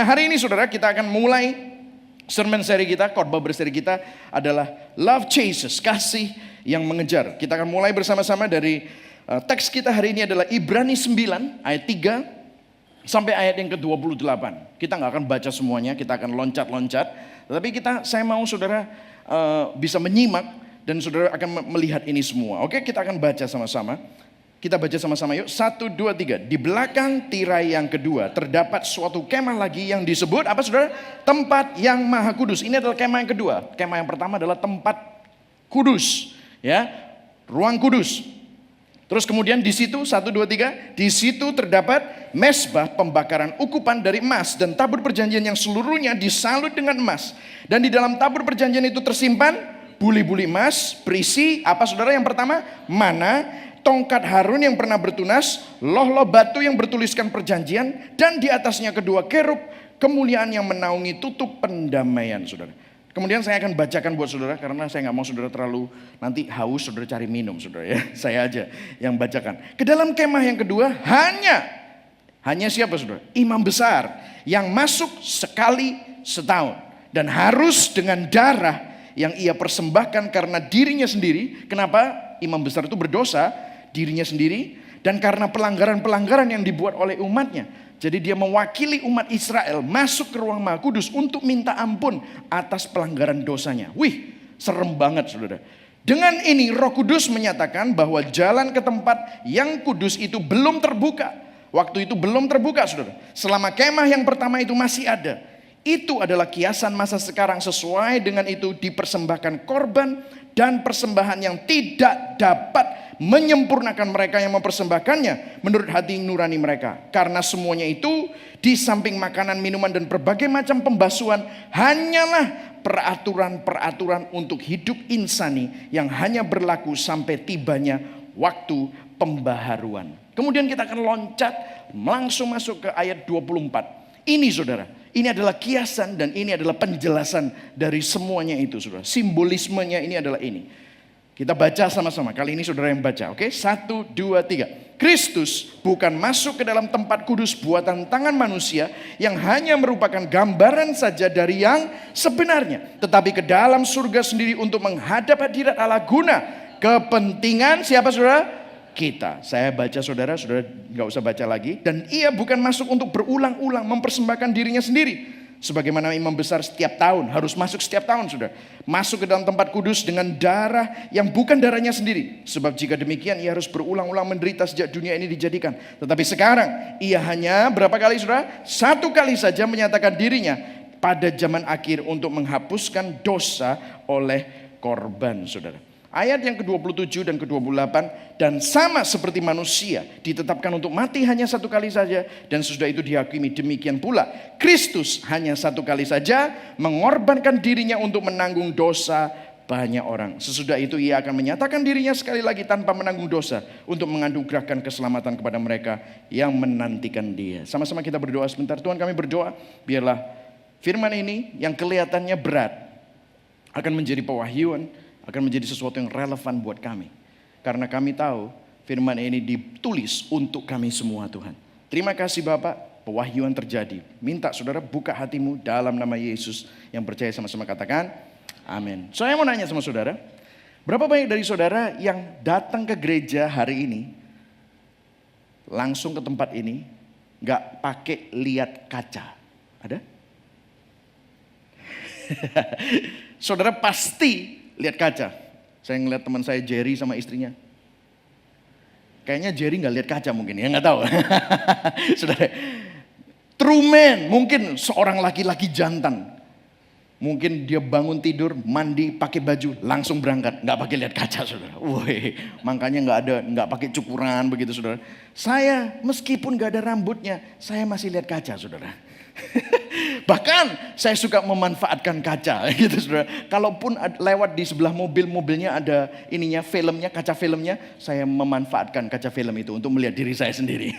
hari ini saudara kita akan mulai sermon seri kita, khotbah berseri kita adalah Love Chases, kasih yang mengejar. Kita akan mulai bersama-sama dari teks kita hari ini adalah Ibrani 9 ayat 3 sampai ayat yang ke-28. Kita nggak akan baca semuanya, kita akan loncat-loncat. Tetapi saya mau saudara bisa menyimak dan saudara akan melihat ini semua. Oke, kita akan baca sama-sama. Kita baca sama-sama yuk. 1, 2, 3. Di belakang tirai yang kedua terdapat suatu kemah lagi yang disebut apa saudara? Tempat yang maha kudus. Ini adalah kemah yang kedua. Kemah yang pertama adalah tempat kudus. Ya, ruang kudus. Terus kemudian di situ 1, 2, 3. Di situ terdapat mezbah pembakaran ukupan dari emas dan tabur perjanjian yang seluruhnya disalut dengan emas. Dan di dalam tabur perjanjian itu tersimpan buli-buli emas berisi apa saudara? Yang pertama mana? Tongkat Harun yang pernah bertunas, loh-loh batu yang bertuliskan perjanjian, dan di atasnya kedua kerub kemuliaan yang menaungi tutup pendamaian, saudara. Kemudian saya akan bacakan buat saudara, karena saya nggak mau saudara terlalu nanti haus, saudara cari minum, saudara ya. Saya aja yang bacakan. Ke dalam kemah yang kedua hanya siapa saudara? Imam besar yang masuk sekali setahun dan harus dengan darah yang ia persembahkan karena dirinya sendiri. Kenapa? Imam besar itu berdosa dirinya sendiri dan karena pelanggaran-pelanggaran yang dibuat oleh umatnya. Jadi dia mewakili umat Israel masuk ke ruang Maha Kudus untuk minta ampun atas pelanggaran dosanya. Wih, serem banget saudara. Dengan ini Roh Kudus menyatakan bahwa jalan ke tempat yang kudus itu belum terbuka. Waktu itu belum terbuka saudara. Selama kemah yang pertama itu masih ada. Itu adalah kiasan masa sekarang, sesuai dengan itu dipersembahkan korban dan persembahan yang tidak dapat menyempurnakan mereka yang mempersembahkannya menurut hati nurani mereka. Karena semuanya itu di samping makanan, minuman dan berbagai macam pembasuhan hanyalah peraturan-peraturan untuk hidup insani yang hanya berlaku sampai tibanya waktu pembaharuan. Kemudian kita akan loncat langsung masuk ke ayat 24. Ini saudara, ini adalah kiasan dan ini adalah penjelasan dari semuanya itu saudara. Simbolismenya ini adalah ini. Kita baca sama-sama, kali ini saudara yang baca, oke? 1, 2, 3. Kristus bukan masuk ke dalam tempat kudus buatan tangan manusia yang hanya merupakan gambaran saja dari yang sebenarnya. Tetapi ke dalam surga sendiri untuk menghadap hadirat Allah guna kepentingan siapa saudara? Kita. Saya baca saudara gak usah baca lagi. Dan ia bukan masuk untuk berulang-ulang mempersembahkan dirinya sendiri. Sebagaimana imam besar setiap tahun, harus masuk setiap tahun saudara. Masuk ke dalam tempat kudus dengan darah yang bukan darahnya sendiri. Sebab jika demikian ia harus berulang-ulang menderita sejak dunia ini dijadikan. Tetapi sekarang ia hanya berapa kali saudara? 1 kali saja menyatakan dirinya pada zaman akhir untuk menghapuskan dosa oleh korban saudara. Ayat yang ke-27 dan ke-28. Dan sama seperti manusia ditetapkan untuk mati hanya 1 kali saja. Dan sesudah itu dihakimi demikian pula. Kristus hanya 1 kali saja mengorbankan dirinya untuk menanggung dosa banyak orang. Sesudah itu ia akan menyatakan dirinya sekali lagi tanpa menanggung dosa. Untuk menganugerahkan keselamatan kepada mereka yang menantikan dia. Sama-sama kita berdoa sebentar. Tuhan kami berdoa biarlah firman ini yang kelihatannya berat akan menjadi pewahyuan, akan menjadi sesuatu yang relevan buat kami. Karena kami tahu firman ini ditulis untuk kami semua Tuhan. Terima kasih Bapak, pewahyuan terjadi. Minta saudara buka hatimu dalam nama Yesus. Yang percaya sama-sama katakan amin. Saya mau nanya sama saudara, berapa banyak dari saudara yang datang ke gereja hari ini, langsung ke tempat ini, gak pakai lihat kaca? Ada? Saudara pasti lihat kaca. Saya ngeliat teman saya Jerry sama istrinya. Kayaknya Jerry nggak lihat kaca mungkin ya, nggak tahu. Saudara, true man, mungkin seorang laki-laki jantan. Mungkin dia bangun tidur, mandi, pakai baju, langsung berangkat, nggak pakai lihat kaca, saudara. Woi, makanya nggak pakai cukuran begitu, saudara. Saya meskipun nggak ada rambutnya, saya masih lihat kaca, saudara. Bahkan saya suka memanfaatkan kaca gitu saudara. Kalaupun lewat di sebelah mobilnya ada ininya, filmnya, kaca filmnya, saya memanfaatkan kaca film itu untuk melihat diri saya sendiri.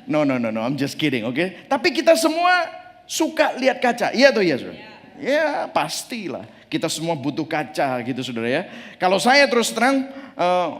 No, I'm just kidding, oke? Tapi kita semua suka lihat kaca, iya atau iya saudara? Ya pastilah, kita semua butuh kaca gitu saudara ya. Kalau saya terus terang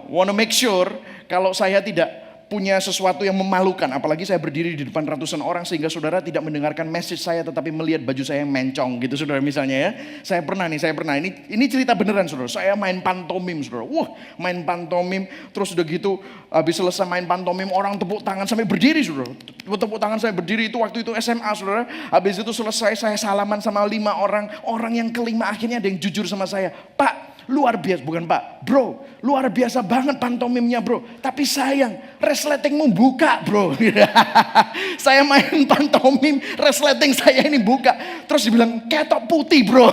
wanna make sure kalau saya tidak punya sesuatu yang memalukan. Apalagi saya berdiri di depan ratusan orang sehingga saudara tidak mendengarkan message saya tetapi melihat baju saya yang mencong gitu saudara misalnya ya. Saya pernah. Ini cerita beneran saudara. Saya main pantomim saudara. Main pantomim terus udah gitu habis selesai main pantomim orang tepuk tangan sampai berdiri saudara. Tepuk tangan saya berdiri itu waktu itu SMA saudara. Habis itu selesai saya salaman sama 5 orang. Orang yang kelima akhirnya ada yang jujur sama saya. Pak, luar biasa, bukan Pak, bro, luar biasa banget pantomimnya bro. Tapi sayang, resletingmu buka bro. Saya main pantomim, resleting saya ini buka. Terus dibilang, ketok putih bro.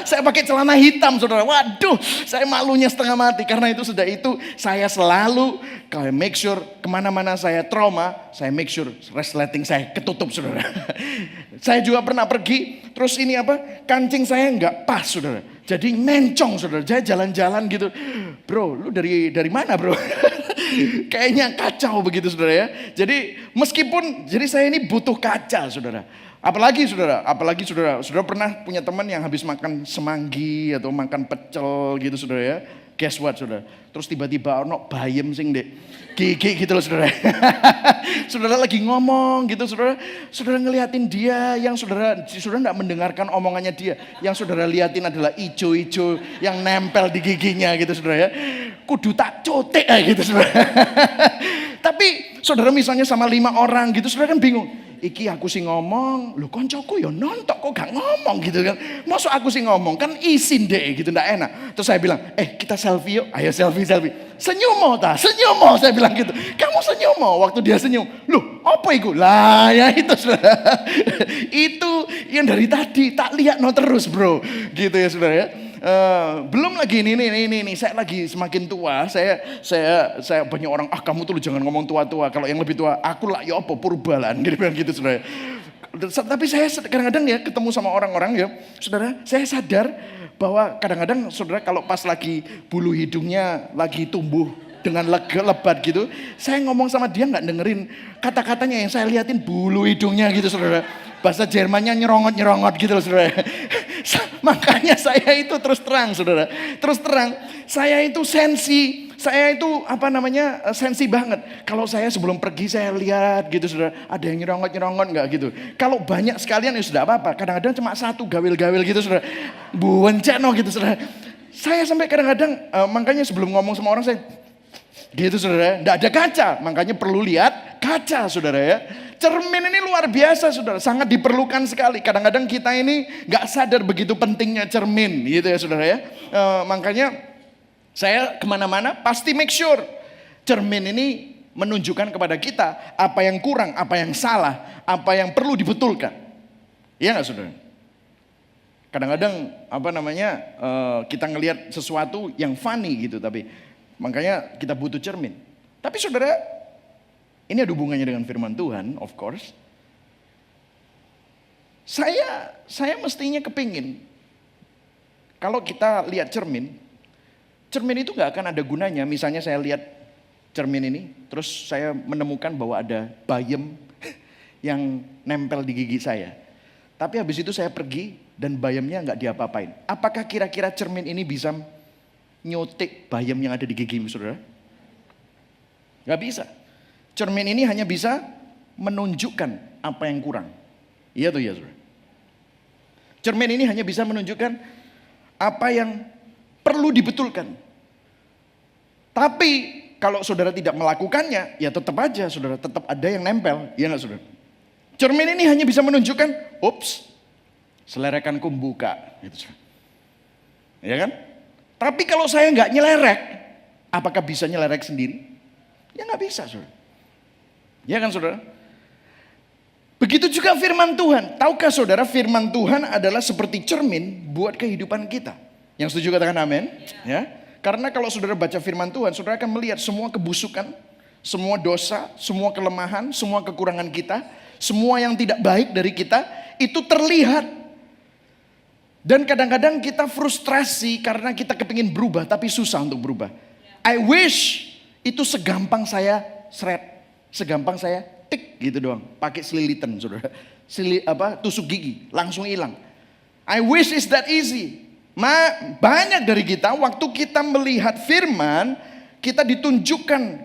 Saya pakai celana hitam saudara. Waduh, saya malunya setengah mati. Karena itu sudah itu, saya selalu make sure kemana-mana saya trauma, saya make sure resleting saya ketutup saudara. Saya juga pernah pergi, terus ini kancing saya nggak pas saudara. Jadi mencong saudara, saya jalan-jalan gitu. Bro, lu dari mana bro? Kayaknya kacau begitu saudara ya. Jadi jadi saya ini butuh kaca saudara. Apalagi saudara pernah punya teman yang habis makan semanggi atau makan pecel gitu saudara ya. Guess what saudara? Terus tiba-tiba ono bayem sing dek gigi gitu loh saudara. Saudara lagi ngomong gitu saudara ngeliatin dia yang saudara enggak mendengarkan omongannya dia. Yang saudara liatin adalah ijo-ijo yang nempel di giginya gitu saudara ya. Kudu tak cotek gitu saudara. Tapi saudara misalnya sama 5 orang gitu saudara kan bingung. Iki aku sih ngomong, lu koncoku ya nontok kok gak ngomong gitu kan. Masuk aku sih ngomong, kan izin deh gitu, ndak enak. Terus saya bilang, kita selfie yuk, ayo selfie. Senyum mo saya bilang gitu. Kamu senyum mo, waktu dia senyum. Loh apa itu? Lah ya itu saudara. Itu yang dari tadi, tak lihat no terus bro. Gitu ya saudara ya. Belum lagi ini saya lagi semakin tua, saya banyak orang kamu tuh jangan ngomong tua-tua, kalau yang lebih tua aku lah ya apa purbalan gitu saudara. Tapi saya kadang-kadang ya ketemu sama orang-orang ya saudara, saya sadar bahwa kadang-kadang saudara kalau pas lagi bulu hidungnya lagi tumbuh dengan lebat gitu, saya ngomong sama dia nggak dengerin kata-katanya, yang saya liatin bulu hidungnya gitu saudara. Bahasa Jermannya nyerongot gitu loh saudara. Makanya saya itu terus terang saudara. Saya itu sensi banget. Kalau saya sebelum pergi saya lihat gitu saudara, ada yang nyerongot nggak gitu. Kalau banyak sekalian ya sudah apa-apa. Kadang-kadang cuma satu gawil-gawil gitu saudara. Buencano gitu saudara. Saya sampai kadang-kadang makanya sebelum ngomong sama orang saya gitu saudara, nggak ada kaca, makanya perlu lihat kaca saudara ya. Cermin ini luar biasa saudara, sangat diperlukan sekali. Kadang-kadang kita ini nggak sadar begitu pentingnya cermin gitu ya saudara ya. Makanya saya kemana-mana pasti make sure cermin ini menunjukkan kepada kita apa yang kurang, apa yang salah, apa yang perlu dibetulkan. Iya nggak saudara? Kadang-kadang kita ngelihat sesuatu yang funny gitu, tapi makanya kita butuh cermin. Tapi saudara, ini ada hubungannya dengan firman Tuhan, of course. Saya mestinya kepingin, kalau kita lihat cermin itu gak akan ada gunanya. Misalnya saya lihat cermin ini, terus saya menemukan bahwa ada bayem yang nempel di gigi saya. Tapi habis itu saya pergi dan bayemnya gak diapa-apain. Apakah kira-kira cermin ini bisa nyotek bayam yang ada di gigimu saudara? Gak bisa. Cermin ini hanya bisa menunjukkan apa yang kurang. Iya tuh ya saudara. Cermin ini hanya bisa menunjukkan apa yang perlu dibetulkan. Tapi kalau saudara tidak melakukannya, ya tetap aja saudara, tetap ada yang nempel. Iya gak saudara? Cermin ini hanya bisa menunjukkan, selerakanku buka. Gitu saudara. Ya kan? Tapi kalau saya nggak nyelerek, apakah bisa nyelerek sendiri? Ya nggak bisa, saudara. Ya kan, saudara? Begitu juga firman Tuhan. Tahukah saudara, firman Tuhan adalah seperti cermin buat kehidupan kita. Yang setuju katakan amin. Ya. Karena kalau saudara baca firman Tuhan, saudara akan melihat semua kebusukan, semua dosa, semua kelemahan, semua kekurangan kita, semua yang tidak baik dari kita, itu terlihat. Dan kadang-kadang kita frustrasi karena kita kepingin berubah tapi susah untuk berubah. I wish itu segampang saya segampang saya tik gitu doang, pakai selilitan saudara. Tusuk gigi, langsung hilang. I wish it's that easy. Banyak dari kita waktu kita melihat firman, kita ditunjukkan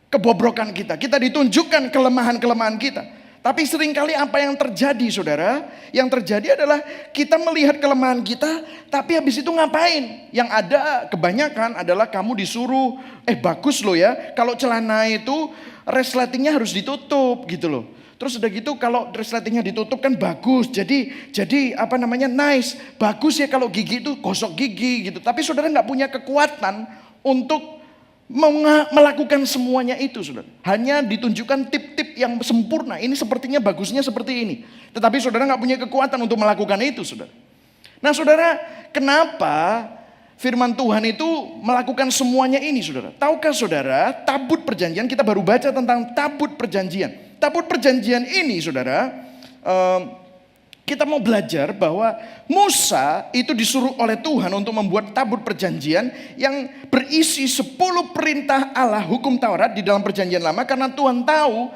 kebobrokan kita. Kita ditunjukkan kelemahan-kelemahan kita. Tapi seringkali apa yang terjadi saudara? Yang terjadi adalah kita melihat kelemahan kita, tapi habis itu ngapain? Yang ada kebanyakan adalah kamu disuruh, bagus loh ya, kalau celana itu resletingnya harus ditutup gitu loh. Terus udah gitu kalau resletingnya ditutup kan bagus, jadi apa namanya nice, bagus ya kalau gigi itu gosok gigi gitu. Tapi saudara nggak punya kekuatan untuk melakukan semuanya itu saudara. Hanya ditunjukkan tip-tip yang sempurna, ini sepertinya bagusnya seperti ini. Tetapi saudara nggak punya kekuatan untuk melakukan itu saudara. Nah saudara, kenapa firman Tuhan itu melakukan semuanya ini saudara? Tahukah saudara, tabut perjanjian, kita baru baca tentang tabut perjanjian. Tabut perjanjian ini saudara, kita mau belajar bahwa Musa itu disuruh oleh Tuhan untuk membuat tabut perjanjian yang berisi 10 perintah Allah hukum Taurat di dalam perjanjian lama. Karena Tuhan tahu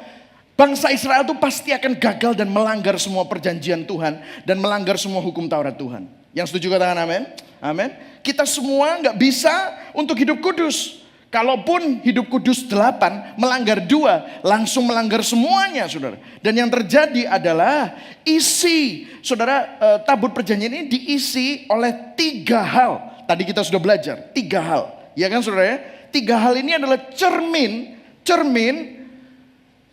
bangsa Israel itu pasti akan gagal dan melanggar semua perjanjian Tuhan dan melanggar semua hukum Taurat Tuhan. Yang setuju katakan amin? Amin. Kita semua gak bisa untuk hidup kudus. Kalaupun hidup kudus 8, melanggar 2, langsung melanggar semuanya saudara. Dan yang terjadi adalah isi, saudara, tabut perjanjian ini diisi oleh 3 hal. Tadi kita sudah belajar, 3 hal. Ya kan saudara ya? 3 hal ini adalah cermin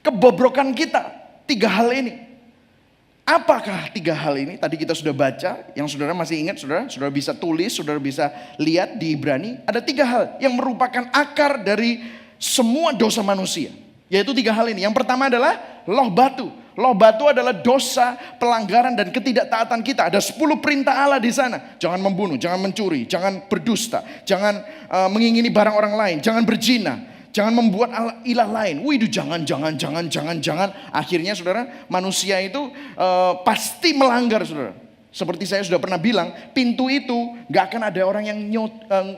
kebobrokan kita. 3 hal ini. Apakah 3 hal ini? Tadi kita sudah baca, yang saudara masih ingat saudara bisa tulis, saudara bisa lihat di Ibrani. Ada 3 hal yang merupakan akar dari semua dosa manusia. Yaitu 3 hal ini. Yang pertama adalah loh batu. Loh batu adalah dosa, pelanggaran dan ketidaktaatan kita. Ada 10 perintah Allah di sana. Jangan membunuh, jangan mencuri, jangan berdusta, jangan mengingini barang orang lain, jangan berzina. Jangan membuat ilah lain. Wih, itu jangan. Akhirnya saudara, manusia itu pasti melanggar saudara. Seperti saya sudah pernah bilang, pintu itu gak akan ada orang yang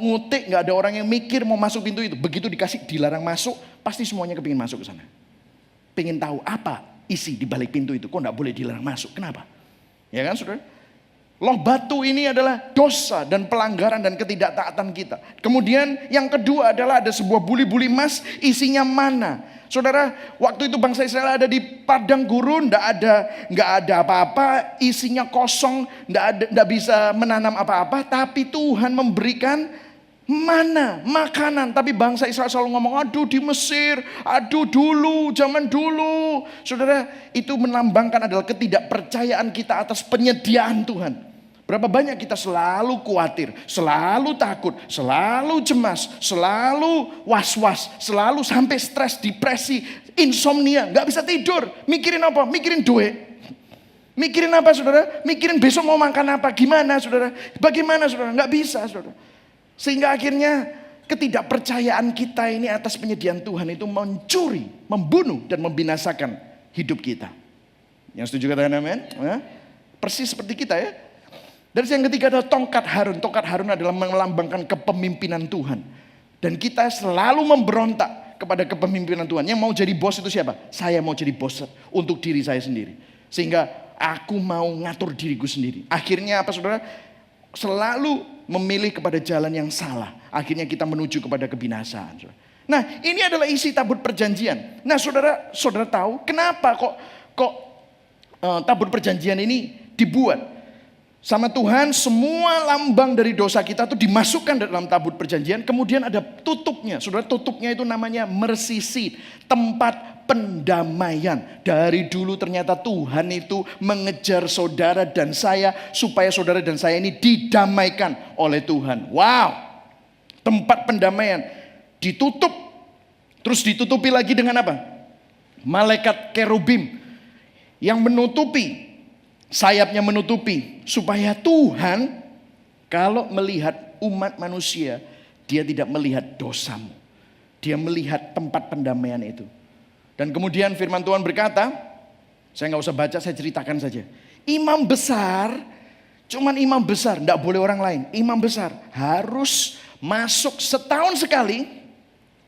ngutik, gak ada orang yang mikir mau masuk pintu itu. Begitu dikasih dilarang masuk, pasti semuanya kepingin masuk ke sana. Pengen tahu apa isi di balik pintu itu, kok gak boleh dilarang masuk, kenapa? Ya kan saudara? Loh batu ini adalah dosa dan pelanggaran dan ketidaktaatan kita. Kemudian yang kedua adalah ada sebuah buli-buli emas, isinya mana? Saudara, waktu itu bangsa Israel ada di padang gurun, nggak ada apa-apa, isinya kosong, nggak bisa menanam apa-apa. Tapi Tuhan memberikan mana? Makanan. Tapi bangsa Israel selalu ngomong, aduh di Mesir, aduh dulu, zaman dulu. Saudara, itu melambangkan adalah ketidakpercayaan kita atas penyediaan Tuhan. Berapa banyak kita selalu khawatir, selalu takut, selalu cemas, selalu was-was, selalu sampai stres, depresi, insomnia, gak bisa tidur. Mikirin apa? Mikirin duit. Mikirin apa saudara? Mikirin besok mau makan apa, gimana saudara? Bagaimana saudara? Gak bisa saudara. Sehingga akhirnya ketidakpercayaan kita ini atas penyediaan Tuhan itu mencuri, membunuh dan membinasakan hidup kita. Yang setuju katakan amin? Persis seperti kita ya. Dan yang ketiga adalah tongkat Harun. Tongkat Harun adalah melambangkan kepemimpinan Tuhan. Dan kita selalu memberontak kepada kepemimpinan Tuhan. Yang mau jadi bos itu siapa? Saya mau jadi bos untuk diri saya sendiri. Sehingga aku mau ngatur diriku sendiri. Akhirnya apa saudara? Selalu memilih kepada jalan yang salah. Akhirnya kita menuju kepada kebinasaan. Nah ini adalah isi tabut perjanjian. Nah saudara tahu kenapa kok tabut perjanjian ini dibuat? Sama Tuhan semua lambang dari dosa kita itu dimasukkan dalam tabut perjanjian. Kemudian ada tutupnya. Saudara, tutupnya itu namanya mercy seat, tempat pendamaian. Dari dulu ternyata Tuhan itu mengejar saudara dan saya supaya saudara dan saya ini didamaikan oleh Tuhan. Wow, tempat pendamaian ditutup. Terus ditutupi lagi dengan apa? Malaikat kerubim yang menutupi. Sayapnya menutupi supaya Tuhan kalau melihat umat manusia, dia tidak melihat dosamu. Dia melihat tempat pendamaian itu. Dan kemudian firman Tuhan berkata, saya nggak usah baca, saya ceritakan saja. Imam besar, cuman imam besar, nggak boleh orang lain. Imam besar harus masuk setahun sekali,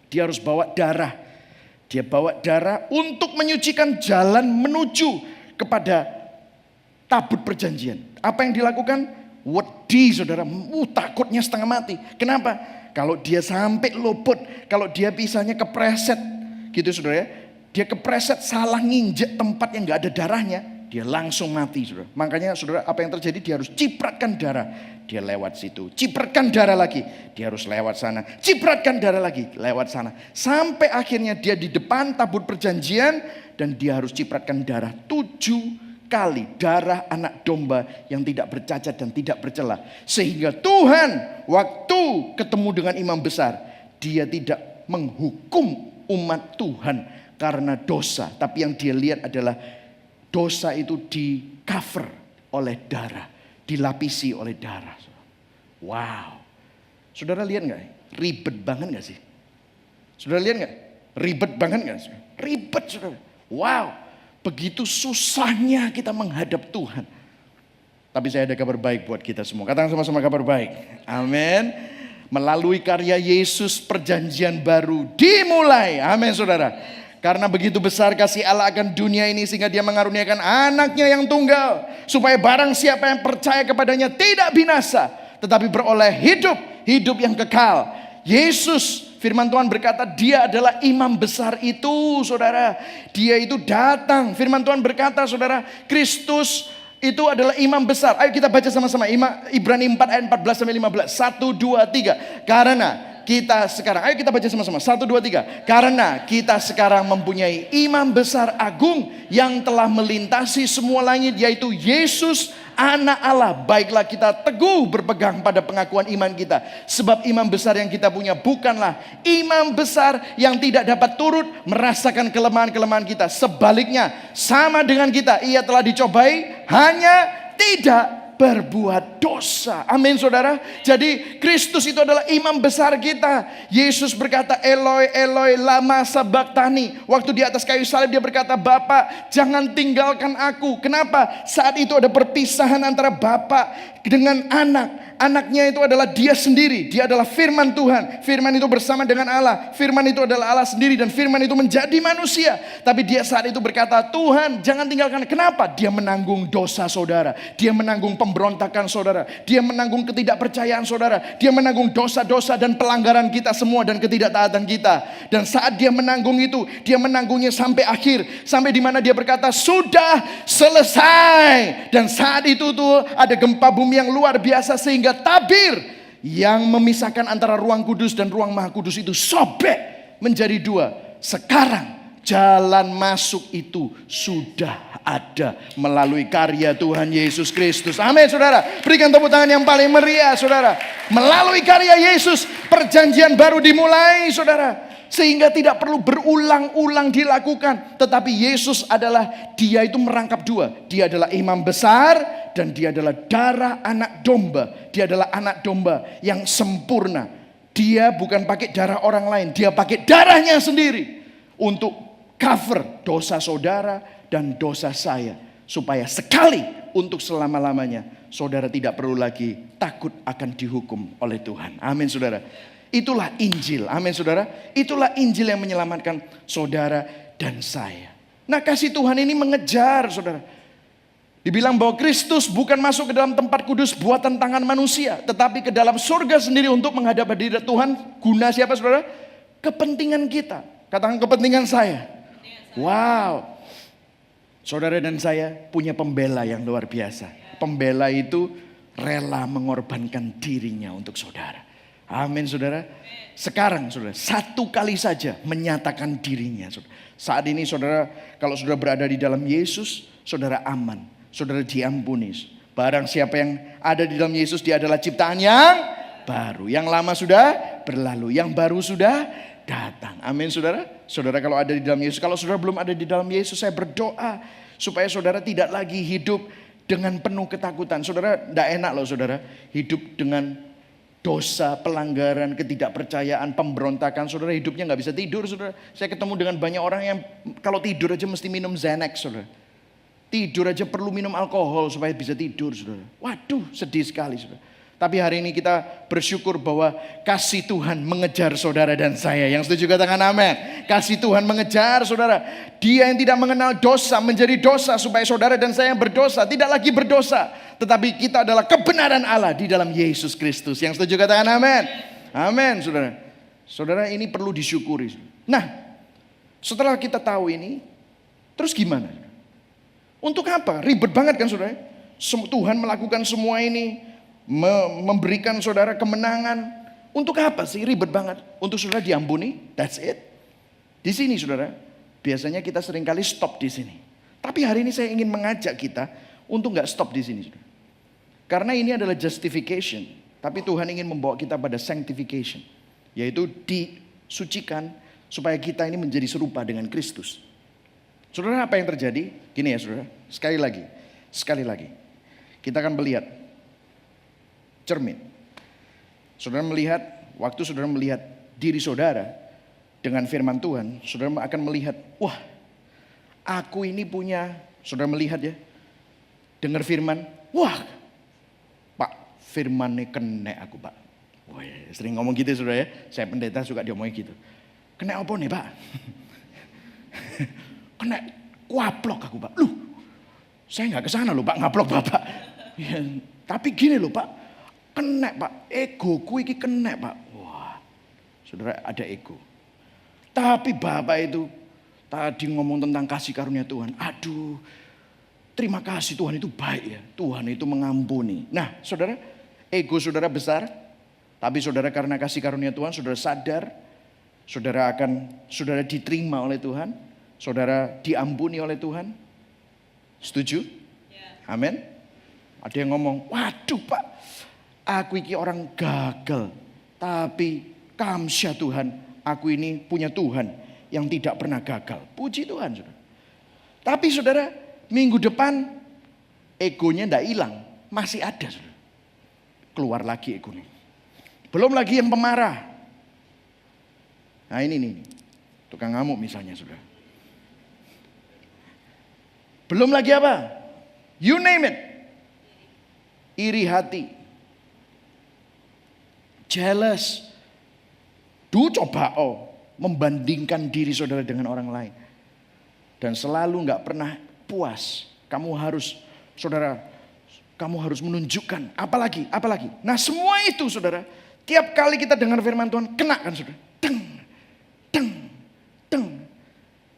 dia harus bawa darah. Dia bawa darah untuk menyucikan jalan menuju kepada tabut perjanjian. Apa yang dilakukan? Wedi saudara, takutnya setengah mati. Kenapa? Kalau dia sampai luput, kalau dia pisahnya kepreset, gitu saudara ya. Dia kepreset salah nginjek tempat yang gak ada darahnya, dia langsung mati saudara. Makanya saudara, apa yang terjadi, dia harus cipratkan darah. Dia lewat situ, cipratkan darah lagi, dia harus lewat sana, cipratkan darah lagi, lewat sana. Sampai akhirnya dia di depan tabut perjanjian dan dia harus cipratkan darah 7 kali. Darah anak domba yang tidak bercacat dan tidak bercela. Sehingga Tuhan waktu ketemu dengan imam besar, dia tidak menghukum umat Tuhan karena dosa. Tapi yang dia lihat adalah dosa itu di cover oleh darah, dilapisi oleh darah. Wow. Saudara lihat gak? Ribet banget gak sih? Saudara lihat gak? Ribet banget gak? Ribet saudara. Wow. Begitu susahnya kita menghadap Tuhan. Tapi saya ada kabar baik buat kita semua. Katakan sama-sama kabar baik. Amin. Melalui karya Yesus perjanjian baru dimulai. Amin saudara. Karena begitu besar kasih Allah akan dunia ini sehingga dia mengaruniakan anaknya yang tunggal. Supaya barang siapa yang percaya kepadanya tidak binasa, tetapi beroleh hidup yang kekal. Yesus, firman Tuhan berkata dia adalah imam besar itu saudara. Dia itu datang, firman Tuhan berkata saudara, Kristus itu adalah imam besar. Ayo kita baca sama-sama Ibrani 4 ayat 14 sampai 15. 1, 2, 3. Karena kita sekarang, ayo kita baca sama-sama. 1, 2, 3. Karena kita sekarang mempunyai imam besar agung yang telah melintasi semua langit, yaitu Yesus anak Allah. Baiklah kita teguh berpegang pada pengakuan iman kita. Sebab imam besar yang kita punya bukanlah imam besar yang tidak dapat turut merasakan kelemahan-kelemahan kita. Sebaliknya sama dengan kita, ia telah dicobai hanya tidak berbuat dosa. Amin saudara. Jadi Kristus itu adalah imam besar kita. Yesus berkata, Eloi Eloi lama sabachthani. Waktu di atas kayu salib dia berkata, Bapa jangan tinggalkan aku. Kenapa? Saat itu ada perpisahan antara Bapa dengan anak. Anaknya itu adalah dia sendiri. Dia adalah firman Tuhan. Firman itu bersama dengan Allah. Firman itu adalah Allah sendiri. Dan firman itu menjadi manusia. Tapi dia saat itu berkata, Tuhan jangan tinggalkan. Kenapa? Dia menanggung dosa saudara. Dia menanggung pemberontakan saudara. Dia menanggung ketidakpercayaan saudara. Dia menanggung dosa-dosa dan pelanggaran kita semua dan ketidaktaatan kita. Dan saat dia menanggung itu, dia menanggungnya sampai akhir. Sampai di mana dia berkata, sudah selesai. Dan saat itu tuh ada gempa bumi yang luar biasa sehingga tabir yang memisahkan antara ruang kudus dan ruang maha kudus itu sobek menjadi 2. Sekarang jalan masuk itu sudah ada melalui karya Tuhan Yesus Kristus. Amin saudara. Berikan tepuk tangan yang paling meriah saudara. Melalui karya Yesus perjanjian baru dimulai saudara. Sehingga tidak perlu berulang-ulang dilakukan. Tetapi Yesus adalah, dia itu merangkap 2. Dia adalah imam besar dan dia adalah darah anak domba. Dia adalah anak domba yang sempurna. Dia bukan pakai darah orang lain. Dia pakai darahnya sendiri. Untuk cover dosa saudara dan dosa saya. Supaya sekali untuk selama-lamanya saudara tidak perlu lagi takut akan dihukum oleh Tuhan. Amin saudara. Itulah Injil. Amin saudara. Itulah Injil yang menyelamatkan saudara dan saya. Nah kasih Tuhan ini mengejar saudara. Dibilang bahwa Kristus bukan masuk ke dalam tempat kudus buatan tangan manusia. Tetapi ke dalam surga sendiri untuk menghadap hadirat Tuhan. Guna siapa saudara? Kepentingan kita. Katakan kepentingan saya. Wow. Saudara dan saya punya pembela yang luar biasa. Pembela itu rela mengorbankan dirinya untuk saudara. Amin saudara. Sekarang saudara, 1 kali saja menyatakan dirinya. Saat ini saudara, kalau saudara berada di dalam Yesus, saudara aman. Saudara diampuni. Barang siapa yang ada di dalam Yesus, dia adalah ciptaan yang baru. Yang lama sudah berlalu, yang baru sudah datang. Amin saudara. Saudara kalau ada di dalam Yesus, kalau saudara belum ada di dalam Yesus, saya berdoa supaya saudara tidak lagi hidup dengan penuh ketakutan. Saudara, tidak enak loh saudara, hidup dengan dosa, pelanggaran, ketidakpercayaan, pemberontakan. Saudara hidupnya gak bisa tidur saudara. Saya ketemu dengan banyak orang yang kalau tidur aja mesti minum Xanax saudara. Tidur aja perlu minum alkohol supaya bisa tidur saudara. Waduh sedih sekali saudara. Tapi hari ini kita bersyukur bahwa kasih Tuhan mengejar saudara dan saya. Yang setuju katakan amin. Kasih Tuhan mengejar saudara. Dia yang tidak mengenal dosa menjadi dosa supaya saudara dan saya yang berdosa tidak lagi berdosa. Tetapi kita adalah kebenaran Allah di dalam Yesus Kristus. Yang setuju katakan amin. Amin saudara. Saudara ini perlu disyukuri. Nah Setelah kita tahu ini, terus gimana? Untuk apa? Ribet banget kan saudara? Tuhan melakukan semua ini, memberikan saudara kemenangan. Untuk apa sih ribet banget? Untuk saudara diampuni, that's it. Di sini saudara, biasanya kita seringkali stop di sini. Tapi hari ini saya ingin mengajak kita untuk nggak stop di sini saudara. Karena ini adalah justification. Tapi Tuhan ingin membawa kita pada sanctification. Yaitu disucikan supaya kita ini menjadi serupa dengan Kristus. Saudara, apa yang terjadi? Gini ya saudara, sekali lagi. Kita akan melihat cermin. Saudara melihat, waktu saudara melihat diri saudara dengan firman Tuhan, saudara akan melihat, wah, aku ini punya, saudara melihat ya, dengar firman, wah, Pak, firmannya kena aku Pak. Wah, sering ngomong gitu saudara ya, saya pendeta suka diomongin gitu. Kena apa nih Pak? Kena waplok aku Pak. Loh, saya nggak kesana loh Pak, ngaplok Bapak. Ya, tapi gini loh Pak, kena Pak, egoku ini kena Pak. Wah, saudara ada ego. Tapi Bapak itu tadi ngomong tentang kasih karunia Tuhan. Aduh, terima kasih Tuhan itu baik ya. Tuhan itu mengampuni. Nah saudara, ego saudara besar. Tapi saudara karena kasih karunia Tuhan, saudara sadar. Saudara diterima oleh Tuhan. Saudara diampuni oleh Tuhan. Setuju? Amin. Ada yang ngomong, waduh Pak, aku ini orang gagal. Tapi kamsya Tuhan, aku ini punya Tuhan yang tidak pernah gagal. Puji Tuhan saudara. Tapi saudara, minggu depan egonya tidak hilang. Masih ada saudara. Keluar lagi egonya. Belum lagi yang pemarah. Nah ini nih, tukang ngamuk misalnya saudara. Belum lagi apa? You name it. Iri hati. Jealous. Coba membandingkan diri saudara dengan orang lain. Dan selalu gak pernah puas. Kamu harus menunjukkan. Apalagi. Nah semua itu saudara. Tiap kali kita dengar firman Tuhan, kena kan saudara. Deng.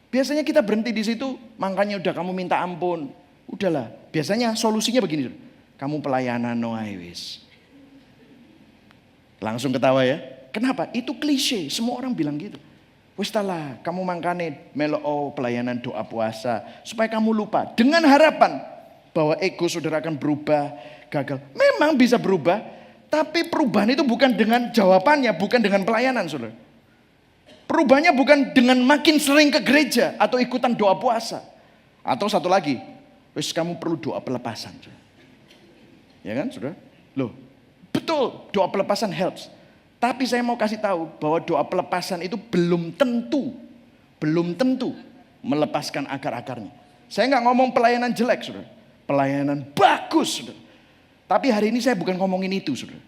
Biasanya kita berhenti di situ, makanya udah kamu minta ampun. Udahlah, biasanya solusinya begini. Kamu pelayanan wis. Langsung ketawa ya. Kenapa? Itu klise, semua orang bilang gitu. Wis lah, kamu mangkane melo pelayanan doa puasa. Supaya kamu lupa. Dengan harapan bahwa ego saudara akan berubah, gagal. Memang bisa berubah, tapi perubahan itu bukan dengan jawabannya, bukan dengan pelayanan saudara. Perubahannya bukan dengan makin sering ke gereja atau ikutan doa puasa. Atau satu lagi, wis kamu perlu doa pelepasan. Ya kan saudara? Loh, betul doa pelepasan helps. Tapi saya mau kasih tahu bahwa doa pelepasan itu belum tentu melepaskan akar-akarnya. Saya nggak ngomong pelayanan jelek saudara. Pelayanan bagus saudara. Tapi hari ini saya bukan ngomongin itu saudara.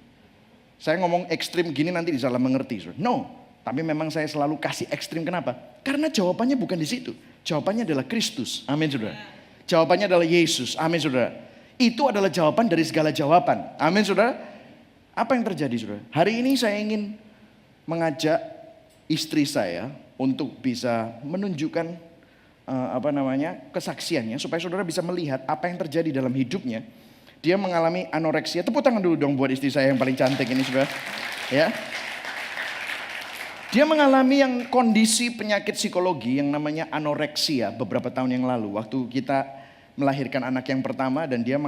Saya ngomong ekstrim gini nanti disalah mengerti saudara. No. Tapi memang saya selalu kasih ekstrim, kenapa? Karena jawabannya bukan di situ. Jawabannya adalah Kristus. Amin saudara. Jawabannya adalah Yesus. Amin saudara. Itu adalah jawaban dari segala jawaban. Amin saudara. Apa yang terjadi saudara? Hari ini saya ingin mengajak istri saya untuk bisa menunjukkan kesaksiannya. Supaya saudara bisa melihat apa yang terjadi dalam hidupnya. Dia mengalami anoreksia. Tepuk tangan dulu dong buat istri saya yang paling cantik ini saudara. Ya. Dia mengalami kondisi penyakit psikologi yang namanya anoreksia beberapa tahun yang lalu. Waktu kita melahirkan anak yang pertama dan dia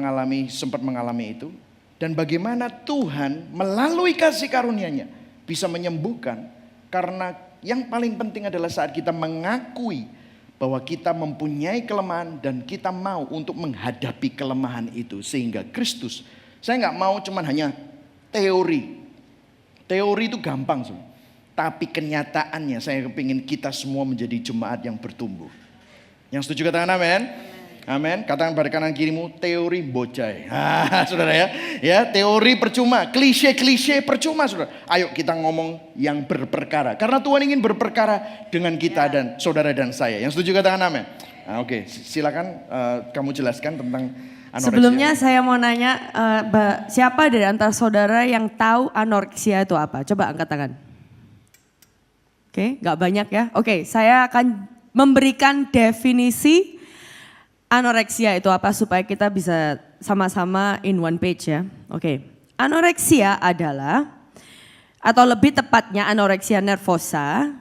sempat mengalami itu. Dan bagaimana Tuhan melalui kasih karunia-Nya bisa menyembuhkan. Karena yang paling penting adalah saat kita mengakui bahwa kita mempunyai kelemahan dan kita mau untuk menghadapi kelemahan itu. Sehingga Kristus, saya nggak mau cuman hanya teori. Teori itu gampang sebenarnya. Tapi kenyataannya saya kepingin kita semua menjadi jemaat yang bertumbuh. Yang setuju katakan amin. Amin. Katakan pada kanan kirimu, teori bocai. Saudara ya. Ya, teori percuma, klise-klise percuma saudara. Ayo kita ngomong yang berperkara. Karena Tuhan ingin berperkara dengan kita dan saudara dan saya. Yang setuju katakan amin. Oke, silakan kamu jelaskan tentang anoreksia. Sebelumnya saya mau nanya, siapa dari antara saudara yang tahu anoreksia itu apa? Coba angkat tangan. Oke, gak banyak ya. Oke, saya akan memberikan definisi anoreksia itu apa supaya kita bisa sama-sama in one page ya. Oke. Anoreksia adalah atau lebih tepatnya anoreksia nervosa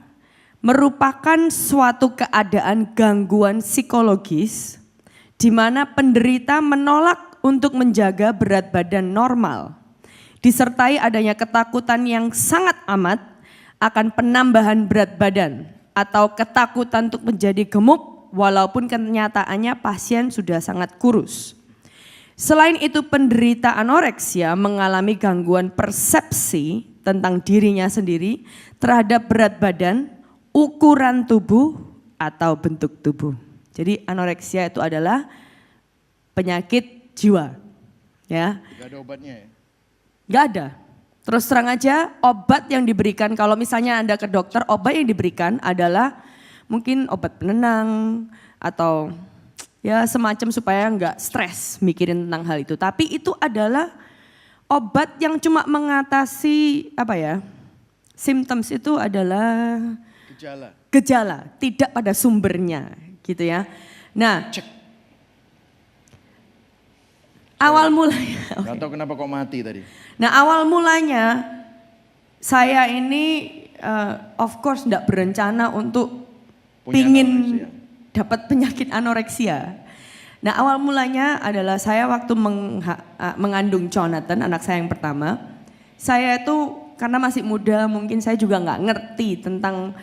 merupakan suatu keadaan gangguan psikologis di mana penderita menolak untuk menjaga berat badan normal, disertai adanya ketakutan yang sangat amat akan penambahan berat badan atau ketakutan untuk menjadi gemuk walaupun kenyataannya pasien sudah sangat kurus. Selain itu penderita anoreksia mengalami gangguan persepsi tentang dirinya sendiri terhadap berat badan, ukuran tubuh atau bentuk tubuh. Jadi anoreksia itu adalah penyakit jiwa. Ya. Gak ada obatnya ya? Gak ada. Terus terang aja obat yang diberikan kalau misalnya Anda ke dokter, obat yang diberikan adalah mungkin obat penenang atau ya semacam supaya nggak stres mikirin tentang hal itu. Tapi itu adalah obat yang cuma mengatasi apa ya, symptoms itu adalah gejala, tidak pada sumbernya gitu ya. Nah, awal mulanya. Gak tahu kenapa kok mati tadi. Nah awal mulanya saya ini of course tidak berencana untuk pingin dapat penyakit anoreksia. Nah awal mulanya adalah saya waktu mengandung Jonathan, anak saya yang pertama. Saya itu karena masih muda mungkin saya juga nggak ngerti tentang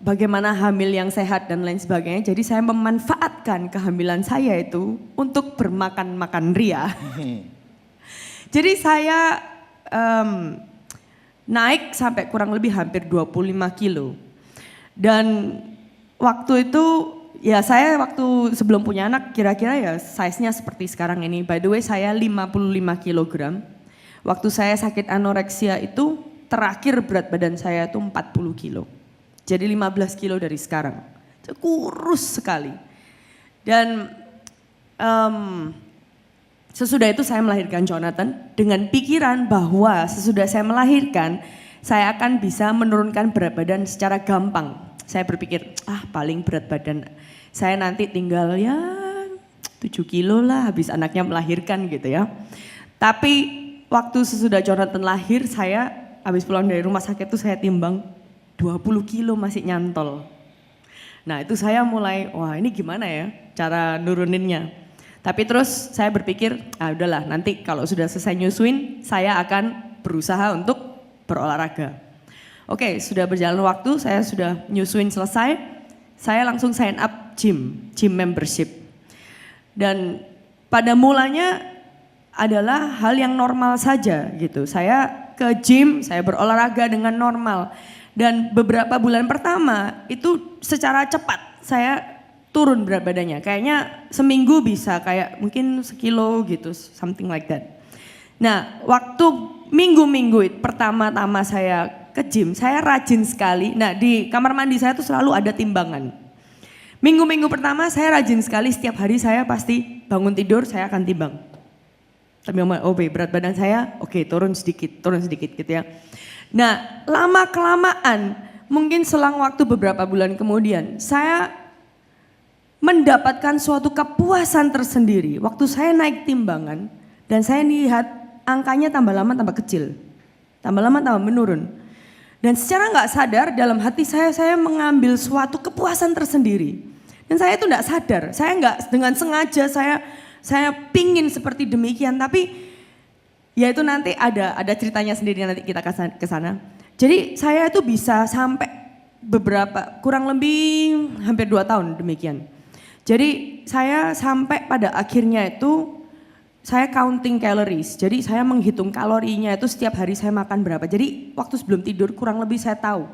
bagaimana hamil yang sehat dan lain sebagainya. Jadi saya memanfaatkan kehamilan saya itu untuk bermakan-makan ria. Jadi saya naik sampai kurang lebih hampir 25 kilo. Dan waktu itu ya saya waktu sebelum punya anak kira-kira ya size-nya seperti sekarang ini. By the way saya 55 kilogram. Waktu saya sakit anoreksia itu terakhir berat badan saya itu 40 kilo. Jadi 15 kilo dari sekarang. Kurus sekali. Dan sesudah itu saya melahirkan Jonathan dengan pikiran bahwa sesudah saya melahirkan saya akan bisa menurunkan berat badan secara gampang. Saya berpikir paling berat badan saya nanti tinggal ya 7 kilo lah habis anaknya melahirkan gitu ya. Tapi waktu sesudah Jonathan lahir saya habis pulang dari rumah sakit itu saya timbang 20 kilo masih nyantol. Nah itu saya mulai wah ini gimana ya cara nuruninnya. Tapi terus saya berpikir, udahlah nanti kalau sudah selesai nyusuin, saya akan berusaha untuk berolahraga. Oke, sudah berjalan waktu, saya sudah nyusuin selesai, saya langsung sign up gym membership. Dan pada mulanya adalah hal yang normal saja gitu. Saya ke gym, saya berolahraga dengan normal. Dan beberapa bulan pertama itu secara cepat saya turun berat badannya, kayaknya seminggu bisa kayak mungkin sekilo gitu, something like that. Nah waktu minggu-minggu pertama-tama saya ke gym, saya rajin sekali, nah di kamar mandi saya tuh selalu ada timbangan. Minggu-minggu pertama saya rajin sekali, setiap hari saya pasti bangun tidur saya akan timbang. Tapi berat badan saya oke, turun sedikit gitu ya. Nah lama kelamaan, mungkin selang waktu beberapa bulan kemudian, saya mendapatkan suatu kepuasan tersendiri waktu saya naik timbangan dan saya lihat angkanya tambah lama tambah kecil, tambah lama tambah menurun. Dan secara nggak sadar dalam hati saya mengambil suatu kepuasan tersendiri. Dan saya itu nggak sadar, saya nggak dengan sengaja saya pingin seperti demikian, tapi ya itu nanti ada ceritanya sendiri nanti kita ke sana. Jadi saya itu bisa sampai kurang lebih hampir 2 tahun demikian. Jadi saya sampai pada akhirnya itu saya counting calories. Jadi saya menghitung kalorinya itu setiap hari saya makan berapa. Jadi waktu sebelum tidur kurang lebih saya tahu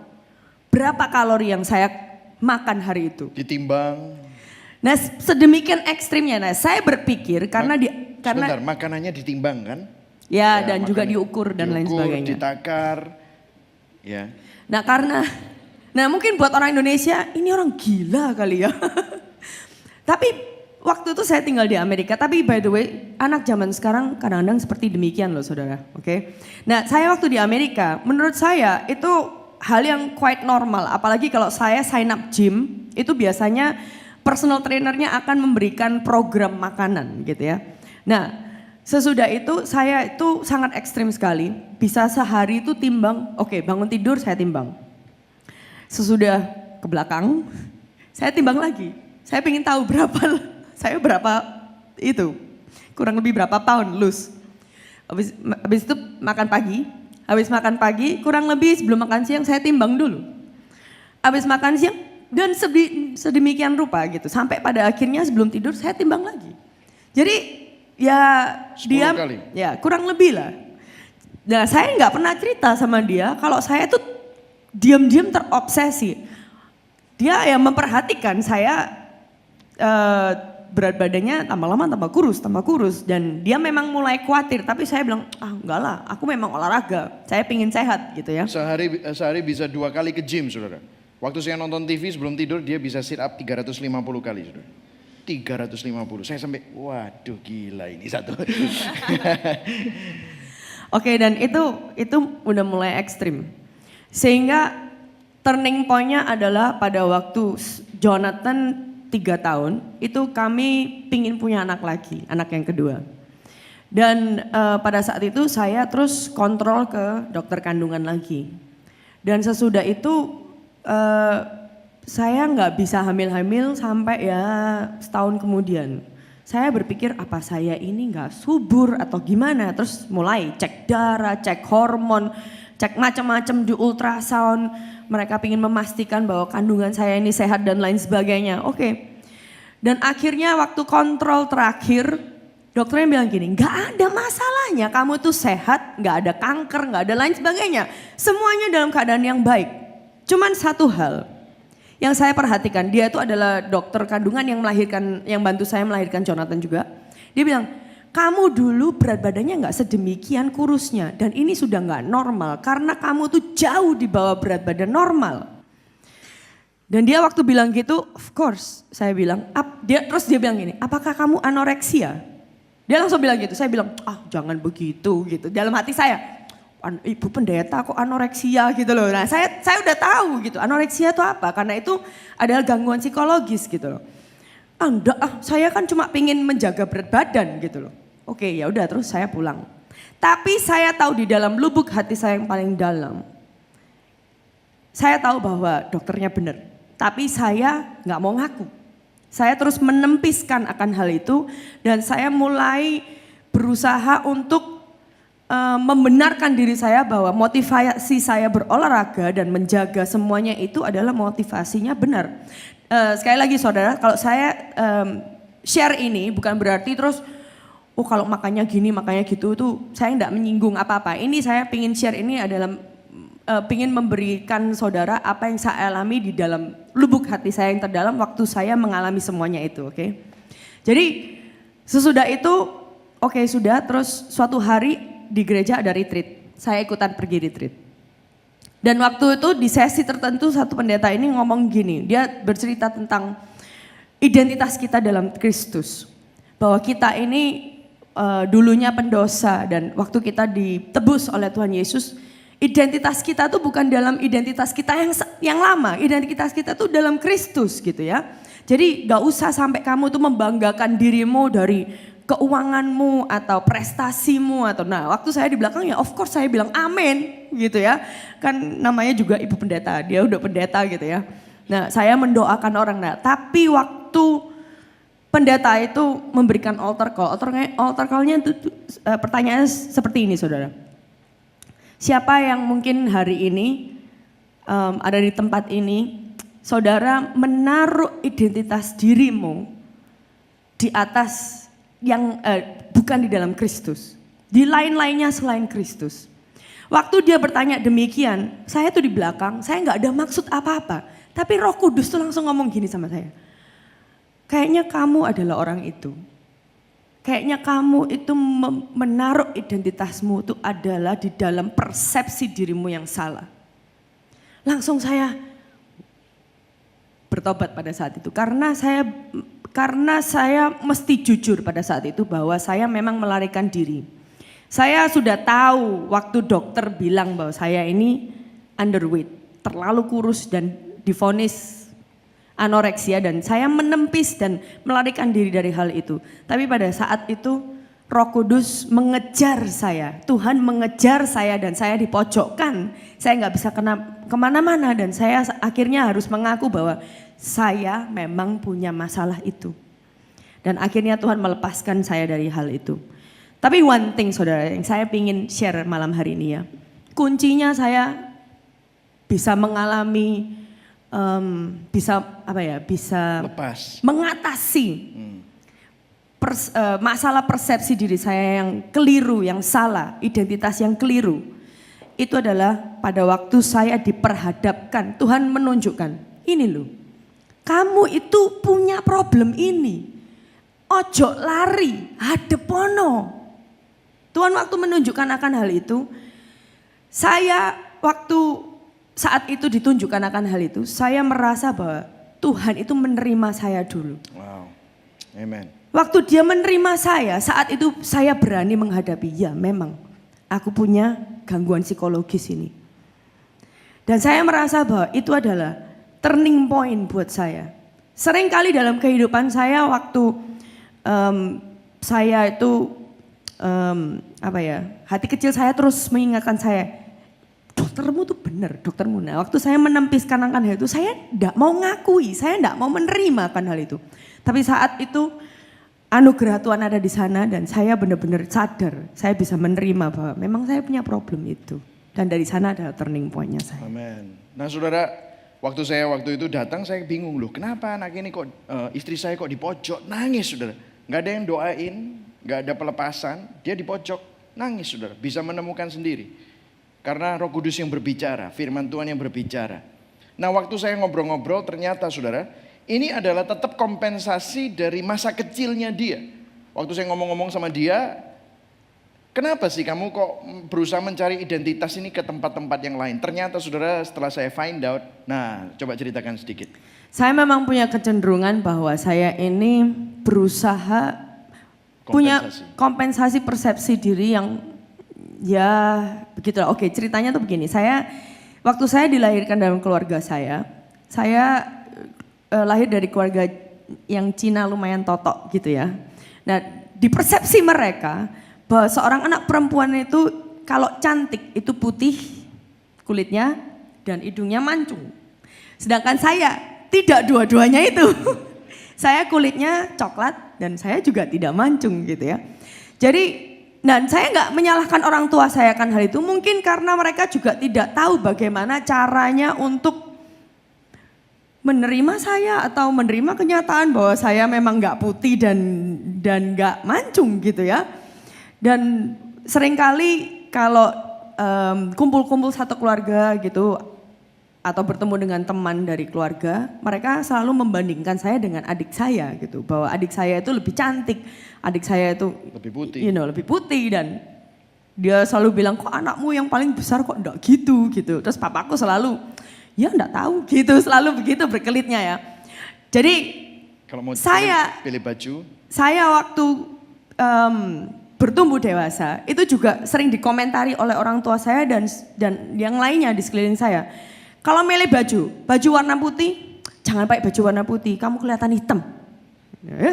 berapa kalori yang saya makan hari itu. Ditimbang. Nah sedemikian ekstrimnya. Nah saya berpikir karena sebentar, makanannya ditimbang kan? Ya dan juga diukur dan lain sebagainya. Ditakar. Ya. Nah mungkin buat orang Indonesia ini orang gila kali ya. Tapi waktu itu saya tinggal di Amerika, tapi by the way anak zaman sekarang kadang-kadang seperti demikian loh saudara, oke. Nah saya waktu di Amerika, menurut saya itu hal yang quite normal. Apalagi kalau saya sign up gym, itu biasanya personal trainernya akan memberikan program makanan gitu ya. Nah, sesudah itu saya itu sangat ekstrim sekali. Bisa sehari itu timbang, oke, bangun tidur saya timbang. Sesudah ke belakang, saya timbang lagi. Saya ingin tahu berapa itu, kurang lebih berapa pound lose. Habis itu makan pagi, habis makan pagi kurang lebih sebelum makan siang saya timbang dulu. Habis makan siang dan sedemikian rupa gitu. Sampai pada akhirnya sebelum tidur saya timbang lagi. Jadi ya 10 dia kali. ya kurang lebih lah. Nah saya nggak pernah cerita sama dia kalau saya tuh diam-diam terobsesi. Dia yang memperhatikan saya berat badannya tambah lama tambah kurus dan dia memang mulai khawatir tapi saya bilang enggak lah aku memang olahraga saya pingin sehat gitu ya. Sehari bisa 2 kali ke gym saudara. Waktu saya nonton TV sebelum tidur dia bisa sit up 350 kali saudara. 350 saya sampai waduh gila ini satu. Oke, dan itu udah mulai ekstrim sehingga turning point-nya adalah pada waktu Jonathan 3 tahun itu kami pingin punya anak lagi, anak yang kedua. Dan pada saat itu saya terus kontrol ke dokter kandungan lagi. Dan sesudah itu saya nggak bisa hamil-hamil sampai ya setahun kemudian. Saya berpikir apa saya ini nggak subur atau gimana. Terus mulai cek darah, cek hormon, cek macam-macam di ultrasound. Mereka ingin memastikan bahwa kandungan saya ini sehat dan lain sebagainya. Oke. Dan akhirnya waktu kontrol terakhir, dokternya bilang gini, nggak ada masalahnya, kamu tuh sehat, nggak ada kanker, nggak ada lain sebagainya. Semuanya dalam keadaan yang baik. Cuman satu hal yang saya perhatikan, dia itu adalah dokter kandungan yang bantu saya melahirkan Jonathan juga. Dia bilang, kamu dulu berat badannya nggak sedemikian kurusnya dan ini sudah nggak normal karena kamu tuh jauh di bawah berat badan normal. Dan dia waktu bilang gitu, of course, saya bilang, terus dia bilang gini, apakah kamu anoreksia? Dia langsung bilang gitu, saya bilang, jangan begitu gitu. Dalam hati saya, ibu pendeta kok anoreksia gitu loh. Nah saya udah tahu gitu, anoreksia itu apa? Karena itu adalah gangguan psikologis gitu loh. Enggak, saya kan cuma pengen menjaga berat badan gitu loh. Oke, ya udah terus saya pulang. Tapi saya tahu di dalam lubuk hati saya yang paling dalam, saya tahu bahwa dokternya benar. Tapi saya nggak mau ngaku. Saya terus menempiskan akan hal itu dan saya mulai berusaha untuk membenarkan diri saya bahwa motivasi saya berolahraga dan menjaga semuanya itu adalah motivasinya benar. Sekali lagi saudara, kalau saya share ini bukan berarti terus kalau makannya gini, makanya gitu tuh saya enggak menyinggung apa-apa. Ini saya pingin share ini adalah pingin memberikan saudara apa yang saya alami di dalam lubuk hati saya yang terdalam waktu saya mengalami semuanya itu, oke? Jadi sesudah itu, sudah terus suatu hari di gereja ada retreat. Saya ikutan pergi retreat. Dan waktu itu di sesi tertentu satu pendeta ini ngomong gini, dia bercerita tentang identitas kita dalam Kristus. Bahwa kita ini dulunya pendosa dan waktu kita ditebus oleh Tuhan Yesus, identitas kita tuh bukan dalam identitas kita yang lama, identitas kita tuh dalam Kristus gitu ya. Jadi gak usah sampai kamu tuh membanggakan dirimu dari keuanganmu atau prestasimu atau waktu saya di belakang ya of course saya bilang amin gitu ya. Kan namanya juga ibu pendeta, dia udah pendeta gitu ya. Nah saya mendoakan orang, tapi waktu pendeta itu memberikan altar call-nya itu pertanyaannya seperti ini saudara. Siapa yang mungkin hari ini ada di tempat ini, saudara menaruh identitas dirimu di atas yang bukan di dalam Kristus, di lain-lainnya selain Kristus. Waktu dia bertanya demikian, saya tuh di belakang, saya nggak ada maksud apa-apa, tapi Roh Kudus tuh langsung ngomong gini sama saya, kayaknya kamu adalah orang itu. Kayaknya kamu itu menaruh identitasmu itu adalah di dalam persepsi dirimu yang salah. Langsung saya bertobat pada saat itu. Karena saya mesti jujur pada saat itu bahwa saya memang melarikan diri. Saya sudah tahu waktu dokter bilang bahwa saya ini underweight. terlalu kurus dan divonis anoreksia, dan saya menempis dan melarikan diri dari hal itu. Tapi pada saat itu Roh Kudus mengejar saya, Tuhan mengejar saya dan saya dipojokkan. Saya nggak bisa kemana-mana dan saya akhirnya harus mengaku bahwa saya memang punya masalah itu. Dan akhirnya Tuhan melepaskan saya dari hal itu. Tapi one thing saudara yang saya ingin share malam hari ini ya. Kuncinya saya bisa mengalami, bisa Lepas. mengatasi masalah persepsi diri saya yang keliru, yang salah, identitas yang keliru. Itu adalah pada waktu saya diperhadapkan, Tuhan menunjukkan, ini loh, kamu itu punya problem ini. Ojo lari, hadepono. Tuhan waktu menunjukkan akan hal itu, saya waktu saat itu ditunjukkan akan hal itu, saya merasa bahwa Tuhan itu menerima saya dulu. Wow, amen. Waktu dia menerima saya, saat itu saya berani menghadapi, ya memang aku punya gangguan psikologis ini. Dan saya merasa bahwa itu adalah turning point buat saya. Seringkali dalam kehidupan saya waktu saya itu hati kecil saya terus mengingatkan saya, doktermu tuh benar, doktermu. Nah, waktu saya menempiskan akan hal itu, saya tidak mau ngakui, saya tidak mau menerima akan hal itu. Tapi saat itu anugerah Tuhan ada di sana dan saya benar-benar sadar, saya bisa menerima bahwa memang saya punya problem itu. Dan dari sana adalah turning point-nya saya. Amen. Nah saudara, waktu itu datang saya bingung loh, kenapa anak ini kok istri saya kok di pojok nangis saudara. Gak ada yang doain, gak ada pelepasan, dia di pojok nangis saudara. Bisa menemukan sendiri. Karena Roh Kudus yang berbicara, firman Tuhan yang berbicara. Nah waktu saya ngobrol-ngobrol ternyata saudara, ini adalah tetap kompensasi dari masa kecilnya dia. Waktu saya ngomong-ngomong sama dia, kenapa sih kamu kok berusaha mencari identitas ini ke tempat-tempat yang lain? Ternyata saudara setelah saya find out, nah coba ceritakan sedikit. Saya memang punya kecenderungan bahwa saya ini berusaha punya kompensasi persepsi diri yang ya begitulah. Oke, ceritanya tuh begini. Waktu saya dilahirkan dalam keluarga saya lahir dari keluarga yang Cina lumayan totok gitu ya. Nah di persepsi mereka bahwa seorang anak perempuan itu kalau cantik itu putih kulitnya dan hidungnya mancung. Sedangkan saya tidak dua-duanya itu. Saya kulitnya coklat dan saya juga tidak mancung gitu ya. Jadi dan saya nggak menyalahkan orang tua saya akan hal itu. Mungkin karena mereka juga tidak tahu bagaimana caranya untuk menerima saya atau menerima kenyataan bahwa saya memang nggak putih dan nggak mancung gitu ya. Dan seringkali kalau kumpul-kumpul satu keluarga gitu atau bertemu dengan teman dari keluarga, mereka selalu membandingkan saya dengan adik saya gitu, bahwa adik saya itu lebih cantik, adik saya itu lebih putih, lebih putih, dan dia selalu bilang kok anakmu yang paling besar kok enggak gitu. Terus papaku selalu ya enggak tahu gitu, selalu begitu berkelitnya ya. Jadi kalau mau pilih baju, saya waktu bertumbuh dewasa itu juga sering dikomentari oleh orang tua saya dan yang lainnya di sekeliling saya. Kalau milih baju warna putih, jangan pakai baju warna putih, kamu kelihatan hitam.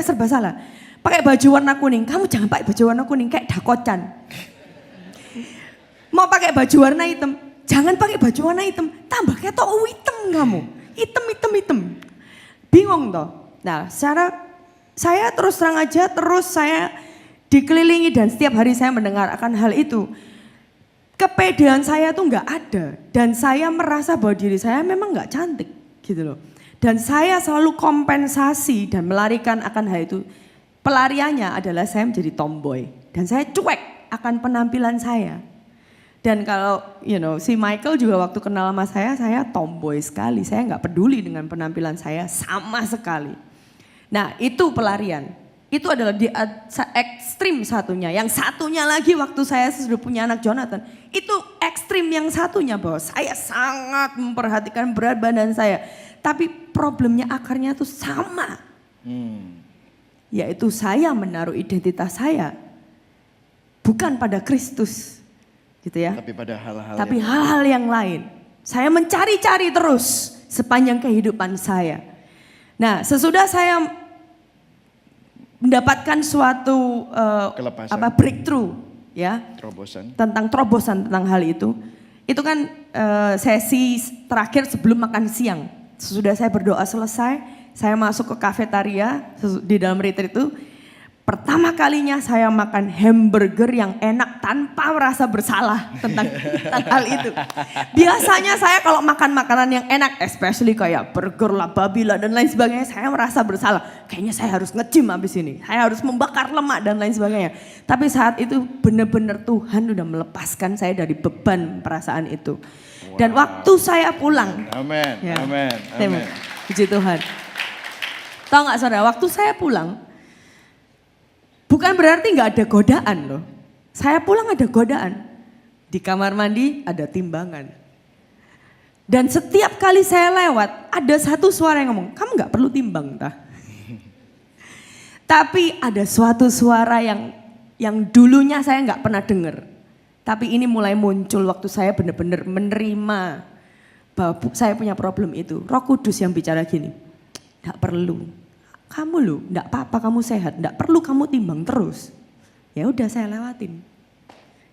Serba salah. Pakai baju warna kuning, kamu jangan pakai baju warna kuning kayak dakocan. Mau pakai baju warna hitam, jangan pakai baju warna hitam, tambah kayak tau hitam kamu. Hitam. Bingung toh. Nah, saya terus terang aja, saya dikelilingi dan setiap hari saya mendengar akan hal itu. Kepedean saya tuh nggak ada dan saya merasa bahwa diri saya memang nggak cantik gitu loh. Dan saya selalu kompensasi dan melarikan akan hal itu. Pelariannya adalah saya menjadi tomboy dan saya cuek akan penampilan saya. Dan kalau si Michael juga waktu kenal sama saya tomboy sekali. Saya nggak peduli dengan penampilan saya sama sekali. Nah itu pelarian. Itu adalah di ekstrim satunya. Yang satunya lagi waktu saya sudah punya anak Jonathan. Itu ekstrim yang satunya bahwa saya sangat memperhatikan berat badan saya. Tapi problemnya akarnya tuh sama. Yaitu saya menaruh identitas saya. Bukan pada Kristus. Gitu ya. Tapi pada hal-hal hal-hal yang lain. Saya mencari-cari terus sepanjang kehidupan saya. Nah, sesudah saya mendapatkan suatu Kelepasan. breakthrough ya Terobosan. tentang hal itu kan sesi terakhir sebelum makan siang. Sesudah saya berdoa selesai, saya masuk ke kafetaria di dalam retreat itu. Pertama kalinya saya makan hamburger yang enak tanpa merasa bersalah tentang hal itu. Biasanya saya kalau makan makanan yang enak, especially kayak burger lah, babi lah dan lain sebagainya, saya merasa bersalah. Kayaknya saya harus nge-gym habis ini, saya harus membakar lemak dan lain sebagainya. Tapi saat itu benar-benar Tuhan udah melepaskan saya dari beban perasaan itu. Dan waktu saya pulang, Amin, ya, amin, amin. puji Tuhan. Tahu nggak saudara, waktu saya pulang, bukan berarti nggak ada godaan loh. Saya pulang ada godaan. Di kamar mandi ada timbangan. Dan setiap kali saya lewat ada satu suara yang ngomong, kamu nggak perlu timbang tah. Tapi ada suatu suara yang dulunya saya nggak pernah dengar. Tapi ini mulai muncul waktu saya benar-benar menerima bahwa saya punya problem itu. Roh Kudus yang bicara gini, nggak perlu. Kamu loh, enggak apa-apa, kamu sehat, enggak perlu kamu timbang terus. Ya udah saya lewatin.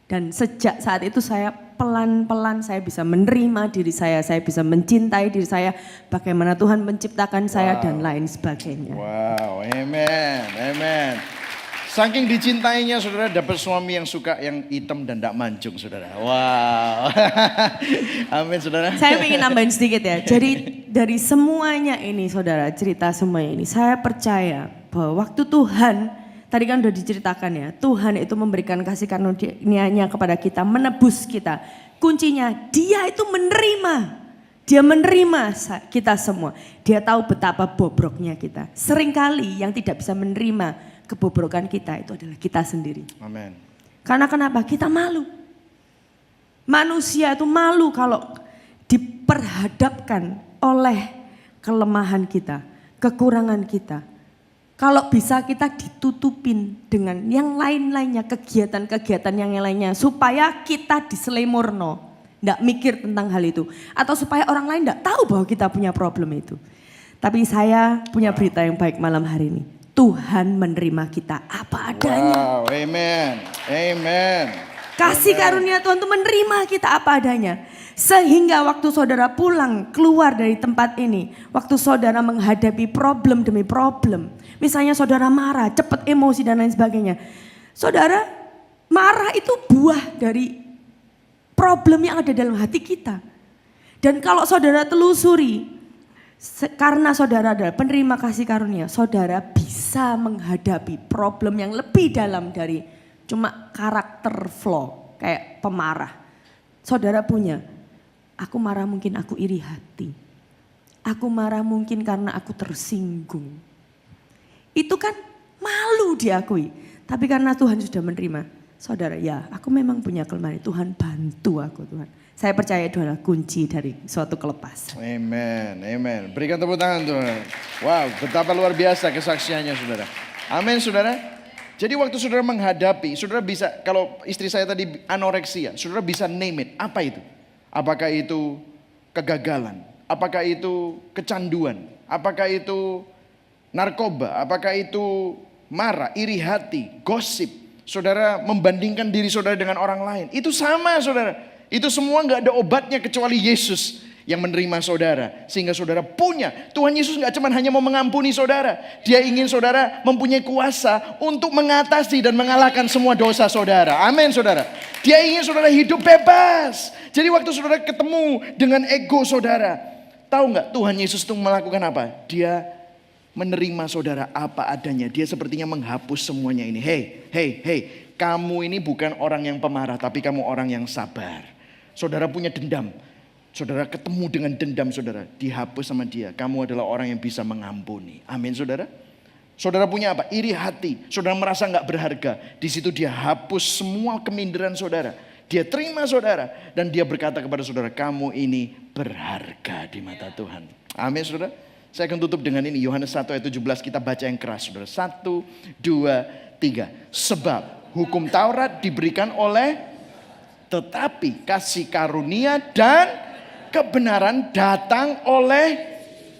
Dan sejak saat itu saya pelan-pelan saya bisa menerima diri saya bisa mencintai diri saya, bagaimana Tuhan menciptakan saya dan lain sebagainya. Wow, amen, amen. Saking dicintainya saudara dapat suami yang suka yang hitam dan tidak mancung saudara. Wow. Amin saudara. Saya ingin nambahin sedikit ya. Jadi dari semuanya ini saudara, cerita semuanya ini, saya percaya bahwa waktu Tuhan, tadi kan udah diceritakan ya, Tuhan itu memberikan kasih karunia-Nya kepada kita, menebus kita. Kuncinya dia itu menerima. Dia menerima kita semua. Dia tahu betapa bobroknya kita. Seringkali yang tidak bisa menerima kebobrokan kita itu adalah kita sendiri. Amin. Karena kenapa? Kita malu. Manusia itu malu kalau diperhadapkan oleh kelemahan kita, kekurangan kita. Kalau bisa kita ditutupin dengan yang lain-lainnya, kegiatan-kegiatan yang lainnya. Supaya kita diselimurno, enggak mikir tentang hal itu. Atau supaya orang lain enggak tahu bahwa kita punya problem itu. Tapi saya punya berita yang baik malam hari ini. Tuhan menerima kita apa adanya. Wow, amen, amen. Kasih karunia Tuhan itu menerima kita apa adanya. Sehingga waktu saudara pulang keluar dari tempat ini, waktu saudara menghadapi problem demi problem. Misalnya saudara marah, cepat emosi dan lain sebagainya. Saudara marah itu buah dari problem yang ada dalam hati kita. Dan kalau saudara telusuri, karena saudara adalah penerima kasih karunia, saudara bisa menghadapi problem yang lebih dalam dari cuma karakter flaw, kayak pemarah. Saudara punya, aku marah mungkin aku iri hati. Aku marah mungkin karena aku tersinggung. Itu kan malu diakui. Tapi karena Tuhan sudah menerima, saudara ya aku memang punya kelemahan, Tuhan bantu aku Tuhan. Saya percaya itu adalah kunci dari suatu kelepasan. Amen, amen. Berikan tepuk tangan Tuhan. Wow, betapa luar biasa kesaksiannya saudara. Amin saudara. Jadi waktu saudara menghadapi, saudara bisa, kalau istri saya tadi anoreksia, saudara bisa name it. Apa itu? Apakah itu kegagalan? Apakah itu kecanduan? Apakah itu narkoba? Apakah itu marah, iri hati, gosip? Saudara membandingkan diri saudara dengan orang lain. Itu sama saudara. Itu semua gak ada obatnya kecuali Yesus yang menerima saudara. Sehingga saudara punya. Tuhan Yesus gak cuma hanya mau mengampuni saudara. Dia ingin saudara mempunyai kuasa untuk mengatasi dan mengalahkan semua dosa saudara. Amin saudara. Dia ingin saudara hidup bebas. Jadi waktu saudara ketemu dengan ego saudara. Tahu gak Tuhan Yesus itu melakukan apa? Dia menerima saudara apa adanya. Dia sepertinya menghapus semuanya ini. Hey. Kamu ini bukan orang yang pemarah. Tapi kamu orang yang sabar. Saudara punya dendam. Saudara ketemu dengan dendam saudara. Dihapus sama dia. Kamu adalah orang yang bisa mengampuni. Amin saudara. Saudara punya apa? Iri hati. Saudara merasa gak berharga. Di situ dia hapus semua keminderan saudara. Dia terima saudara. Dan dia berkata kepada saudara. Kamu ini berharga di mata Tuhan. Amin saudara. Saya akan tutup dengan ini. Yohanes 1 ayat 17 kita baca yang keras saudara. 1, 2, 3. Sebab hukum Taurat diberikan oleh, tetapi kasih karunia dan kebenaran datang oleh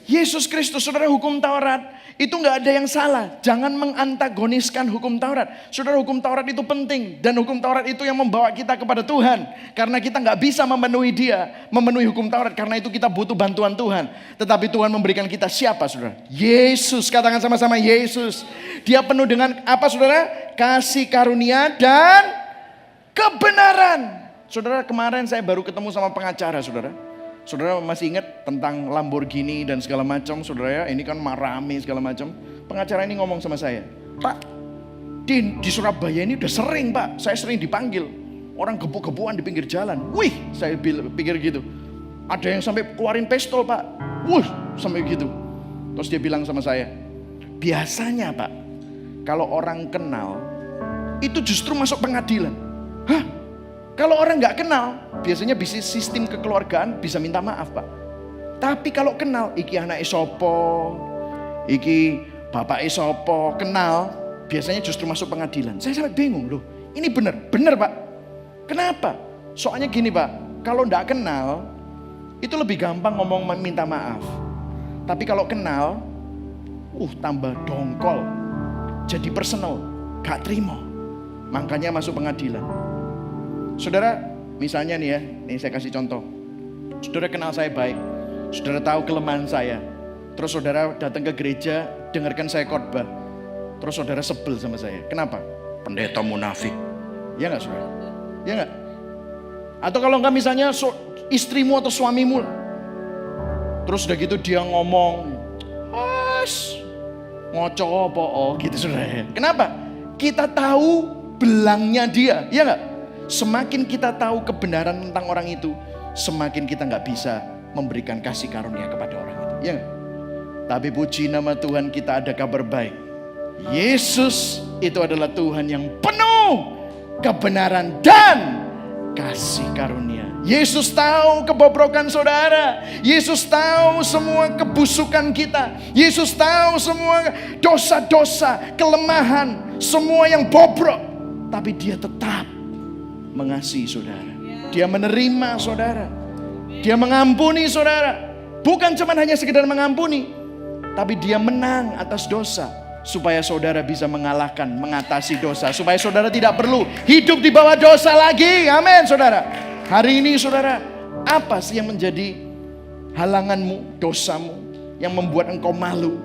Yesus Kristus. Saudara, hukum Taurat itu nggak ada yang salah. Jangan mengantagoniskan hukum Taurat. Saudara, hukum Taurat itu penting. Dan hukum Taurat itu yang membawa kita kepada Tuhan. Karena kita nggak bisa memenuhi dia, memenuhi hukum Taurat. Karena itu kita butuh bantuan Tuhan. Tetapi Tuhan memberikan kita siapa, saudara? Yesus. Katakan sama-sama, Yesus. Dia penuh dengan apa, saudara? Kasih karunia dan kebenaran. Saudara, kemarin saya baru ketemu sama pengacara, saudara. Saudara masih ingat tentang Lamborghini dan segala macam, saudara ya? Ini kan rame segala macam. Pengacara ini ngomong sama saya, Pak, di Surabaya ini udah sering, Pak. Saya sering dipanggil. Orang gebuk-gebukan di pinggir jalan. Wih, saya pikir gitu. Ada yang sampai keluarin pistol, Pak. Wih, sampai gitu. Terus dia bilang sama saya, biasanya, Pak, kalau orang kenal, itu justru masuk pengadilan. Hah? Kalau orang nggak kenal, biasanya bisa sistem kekeluargaan bisa minta maaf, Pak. Tapi kalau kenal, iki anak sopo, iki bapak sopo, kenal, biasanya justru masuk pengadilan. Saya sampai bingung loh. Ini benar, Pak. Kenapa? Soalnya gini, Pak. Kalau nggak kenal, itu lebih gampang ngomong minta maaf. Tapi kalau kenal, tambah dongkol, jadi personal, gak terima. Makanya masuk pengadilan. Saudara, misalnya nih ya, nih saya kasih contoh. Saudara kenal saya baik, saudara tahu kelemahan saya. Terus saudara datang ke gereja, dengarkan saya khotbah. Terus saudara sebel sama saya. Kenapa? Pendeta munafik. Ya nggak, saudara? Ya nggak? Atau kalau nggak misalnya istrimu atau suamimu. Terus udah gitu dia ngomong, ngoco apa gitu, saudara. Kenapa? Kita tahu belangnya dia, ya nggak? Semakin kita tahu kebenaran tentang orang itu, semakin kita nggak bisa memberikan kasih karunia kepada orang itu. Ya gak? Tapi puji nama Tuhan, kita ada kabar baik. Yesus itu adalah Tuhan yang penuh kebenaran dan kasih karunia. Yesus tahu kebobrokan saudara. Yesus tahu semua kebusukan kita. Yesus tahu semua dosa-dosa, kelemahan, semua yang bobrok. Tapi dia tetap mengasihi saudara. Dia menerima saudara. Dia mengampuni saudara. Bukan cuma hanya sekedar mengampuni, tapi dia menang atas dosa supaya saudara bisa mengatasi dosa, supaya saudara tidak perlu hidup di bawah dosa lagi. Amin, saudara. Hari ini saudara, apa sih yang menjadi halanganmu, dosamu, yang membuat engkau malu,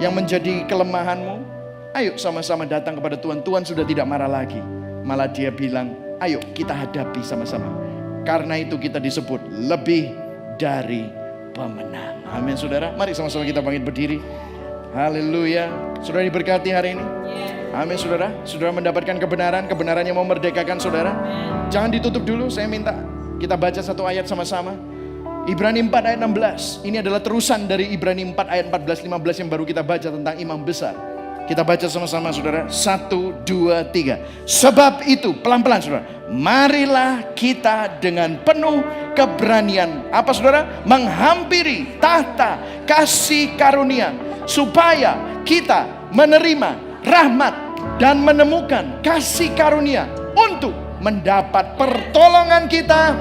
yang menjadi kelemahanmu? Ayo sama-sama datang kepada Tuhan. Tuhan sudah tidak marah lagi. Malah dia bilang, ayo kita hadapi sama-sama. Karena itu kita disebut lebih dari pemenang. Amin, saudara. Mari sama-sama kita bangkit berdiri. Haleluya. Saudara diberkati hari ini. Amin, saudara. Saudara mendapatkan kebenaran. Kebenaran yang memerdekakan saudara. Jangan ditutup dulu. Saya minta kita baca satu ayat sama-sama. Ibrani 4 ayat 16. Ini adalah terusan dari Ibrani 4 ayat 14-15 yang baru kita baca tentang imam besar. Kita baca sama-sama, saudara. 1, 2, 3. Sebab itu, pelan-pelan saudara, marilah kita dengan penuh keberanian, apa saudara? Menghampiri tahta kasih karunia, supaya kita menerima rahmat dan menemukan kasih karunia untuk mendapat pertolongan kita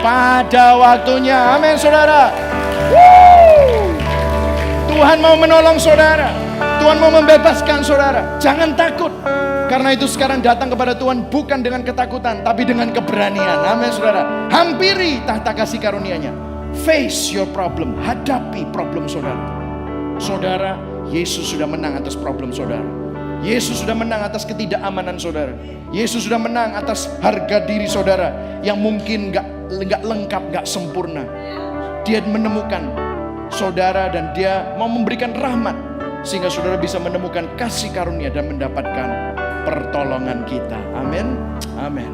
pada waktunya. Amin, saudara. Tuhan mau menolong saudara. Tuhan mau membebaskan saudara. Jangan takut. Karena itu sekarang datang kepada Tuhan bukan dengan ketakutan, tapi dengan keberanian. Amin, saudara. Hampiri tahta kasih karunia-Nya. Face your problem. Hadapi problem saudara. Saudara, Yesus sudah menang atas problem saudara. Yesus sudah menang atas ketidakamanan saudara. Yesus sudah menang atas harga diri saudara yang mungkin gak lengkap, gak sempurna. Dia menemukan saudara dan dia mau memberikan rahmat sehingga saudara bisa menemukan kasih karunia dan mendapatkan pertolongan kita. Amin. Amin.